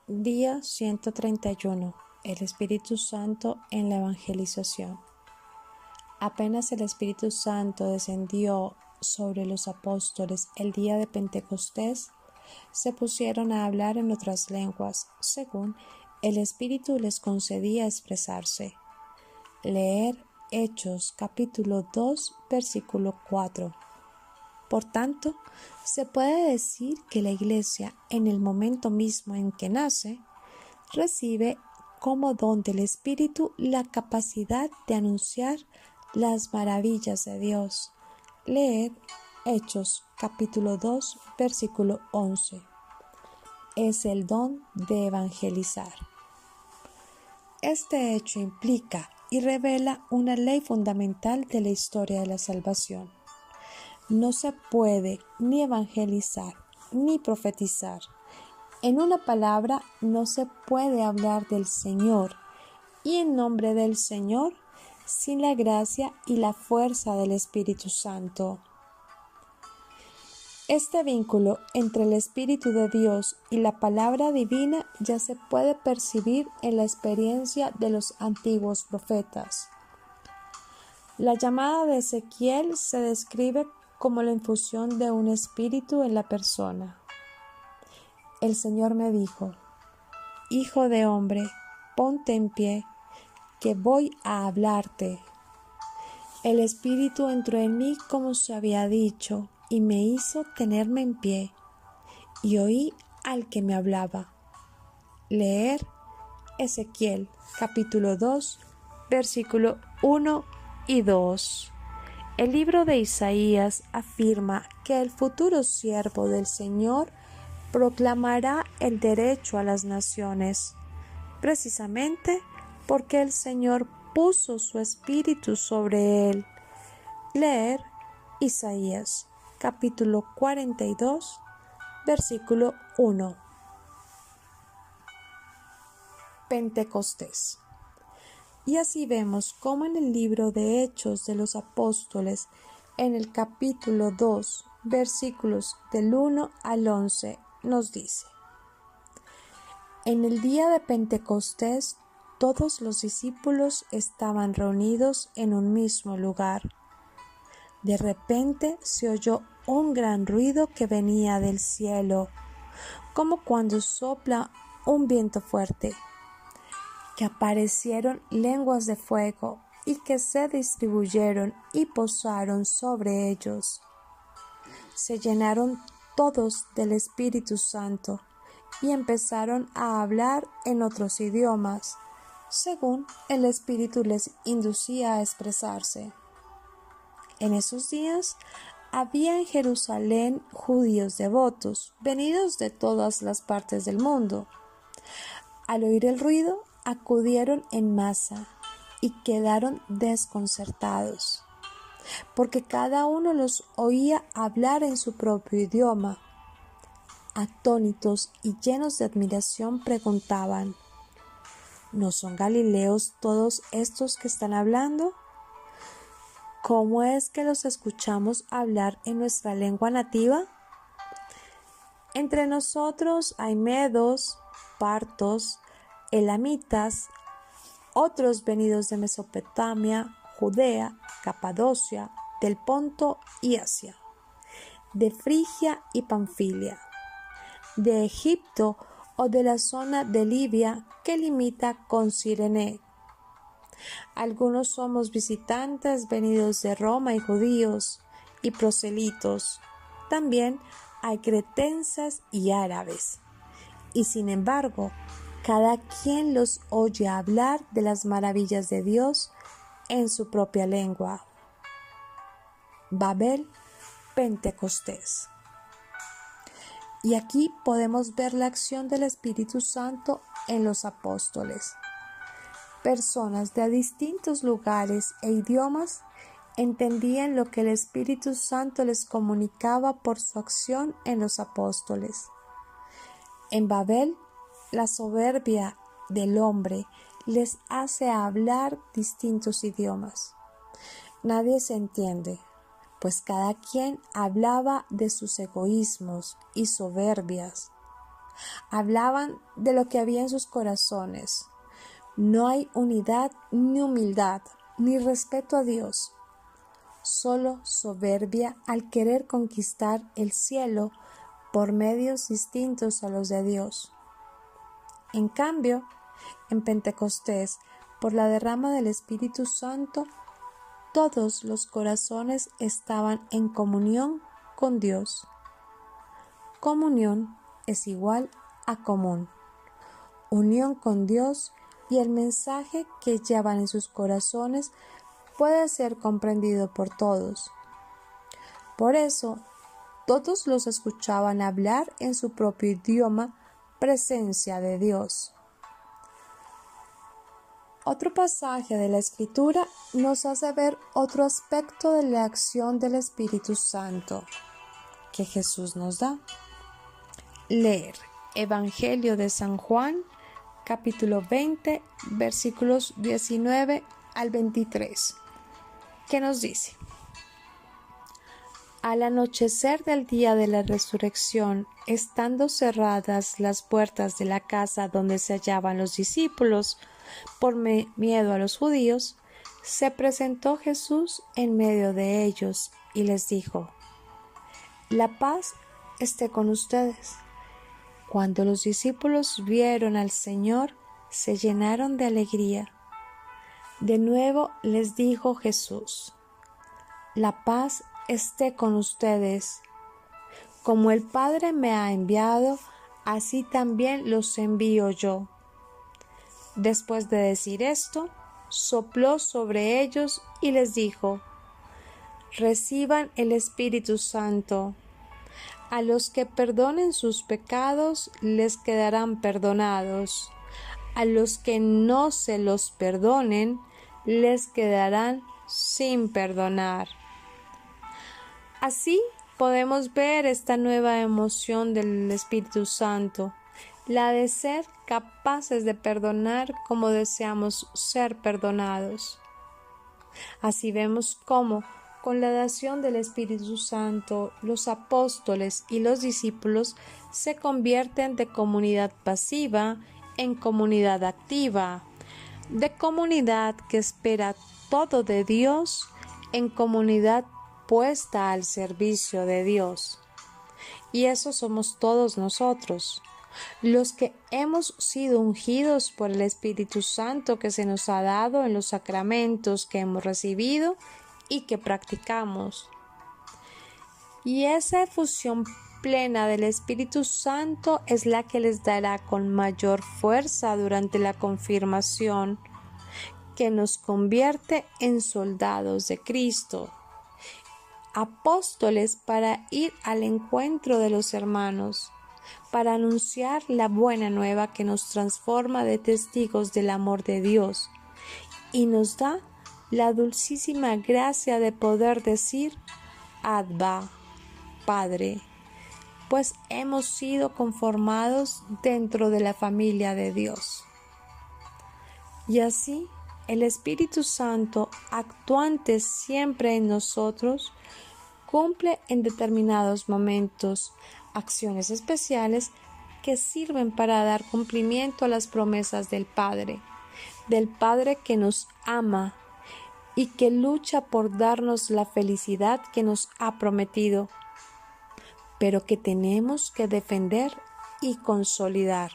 Día 131. El Espíritu Santo en la evangelización. Apenas el Espíritu Santo descendió sobre los apóstoles el día de Pentecostés, se pusieron a hablar en otras lenguas, según el Espíritu les concedía expresarse. Leer Hechos capítulo 2, versículo 4. Por tanto, se puede decir que la Iglesia, en el momento mismo en que nace, recibe como don del Espíritu la capacidad de anunciar las maravillas de Dios. Leer Hechos capítulo 2, versículo 11. Es el don de evangelizar. Este hecho implica y revela una ley fundamental de la historia de la salvación. No se puede ni evangelizar ni profetizar. En una palabra, no se puede hablar del Señor y en nombre del Señor sin la gracia y la fuerza del Espíritu Santo. Este vínculo entre el Espíritu de Dios y la palabra divina ya se puede percibir en la experiencia de los antiguos profetas. La llamada de Ezequiel se describe como la infusión de un espíritu en la persona. El Señor me dijo: Hijo de hombre, ponte en pie, que voy a hablarte. El Espíritu entró en mí como se había dicho, y me hizo tenerme en pie, y oí al que me hablaba. Leer Ezequiel capítulo 2, versículo 1 y 2. El libro de Isaías afirma que el futuro siervo del Señor proclamará el derecho a las naciones, precisamente porque el Señor puso su espíritu sobre él. Leer Isaías, capítulo 42, versículo 1. Pentecostés. Y así vemos cómo en el libro de Hechos de los Apóstoles, en el capítulo 2, versículos del 1 al 11, nos dice: En el día de Pentecostés, todos los discípulos estaban reunidos en un mismo lugar. De repente se oyó un gran ruido que venía del cielo, como cuando sopla un viento fuerte, que aparecieron lenguas de fuego y que se distribuyeron y posaron sobre ellos. Se llenaron todos del Espíritu Santo y empezaron a hablar en otros idiomas, según el Espíritu les inducía a expresarse. En esos días había en Jerusalén judíos devotos, venidos de todas las partes del mundo. Al oír el ruido, acudieron en masa y quedaron desconcertados, porque cada uno los oía hablar en su propio idioma. Atónitos y llenos de admiración preguntaban: ¿No son galileos todos estos que están hablando? ¿Cómo es que los escuchamos hablar en nuestra lengua nativa? Entre nosotros hay medos, partos, elamitas, otros venidos de Mesopotamia, Judea, Capadocia, del Ponto y Asia, de Frigia y Panfilia, de Egipto o de la zona de Libia que limita con Cirene. Algunos somos visitantes venidos de Roma y judíos y proselitos. También hay cretenses y árabes. Y sin embargo, cada quien los oye hablar de las maravillas de Dios en su propia lengua. Babel, Pentecostés. Y aquí podemos ver la acción del Espíritu Santo en los apóstoles. Personas de distintos lugares e idiomas entendían lo que el Espíritu Santo les comunicaba por su acción en los apóstoles. En Babel, la soberbia del hombre les hace hablar distintos idiomas. Nadie se entiende, pues cada quien hablaba de sus egoísmos y soberbias. Hablaban de lo que había en sus corazones. No hay unidad ni humildad, ni respeto a Dios. Solo soberbia al querer conquistar el cielo por medios distintos a los de Dios. En cambio, en Pentecostés, por la derrama del Espíritu Santo, todos los corazones estaban en comunión con Dios. Comunión es igual a común. Unión con Dios y el mensaje que llevan en sus corazones puede ser comprendido por todos. Por eso, todos los escuchaban hablar en su propio idioma, presencia de Dios. Otro pasaje de la Escritura nos hace ver otro aspecto de la acción del Espíritu Santo que Jesús nos da. Leer Evangelio de San Juan, capítulo 20, versículos 19 al 23, que nos dice: Al anochecer del día de la resurrección, estando cerradas las puertas de la casa donde se hallaban los discípulos, por miedo a los judíos, se presentó Jesús en medio de ellos y les dijo: La paz esté con ustedes. Cuando los discípulos vieron al Señor, se llenaron de alegría. De nuevo les dijo Jesús: La paz esté con ustedes. Como el Padre me ha enviado, así también los envío yo. Después de decir esto, sopló sobre ellos y les dijo: Reciban el Espíritu Santo. A los que perdonen sus pecados les quedarán perdonados. A los que no se los perdonen les quedarán sin perdonar. Así podemos ver esta nueva emoción del Espíritu Santo, la de ser capaces de perdonar como deseamos ser perdonados. Así vemos cómo, con la dación del Espíritu Santo, los apóstoles y los discípulos se convierten de comunidad pasiva en comunidad activa, de comunidad que espera todo de Dios en comunidad puesta al servicio de Dios. Y eso somos todos nosotros, los que hemos sido ungidos por el Espíritu Santo que se nos ha dado en los sacramentos que hemos recibido y que practicamos. Y esa efusión plena del Espíritu Santo es la que les dará con mayor fuerza durante la confirmación, que nos convierte en soldados de Cristo, apóstoles para ir al encuentro de los hermanos, para anunciar la buena nueva que nos transforma de testigos del amor de Dios y nos da la dulcísima gracia de poder decir Abba, Padre, pues hemos sido conformados dentro de la familia de Dios. Y así, el Espíritu Santo, actuante siempre en nosotros, cumple en determinados momentos acciones especiales que sirven para dar cumplimiento a las promesas del Padre que nos ama y que lucha por darnos la felicidad que nos ha prometido, pero que tenemos que defender y consolidar.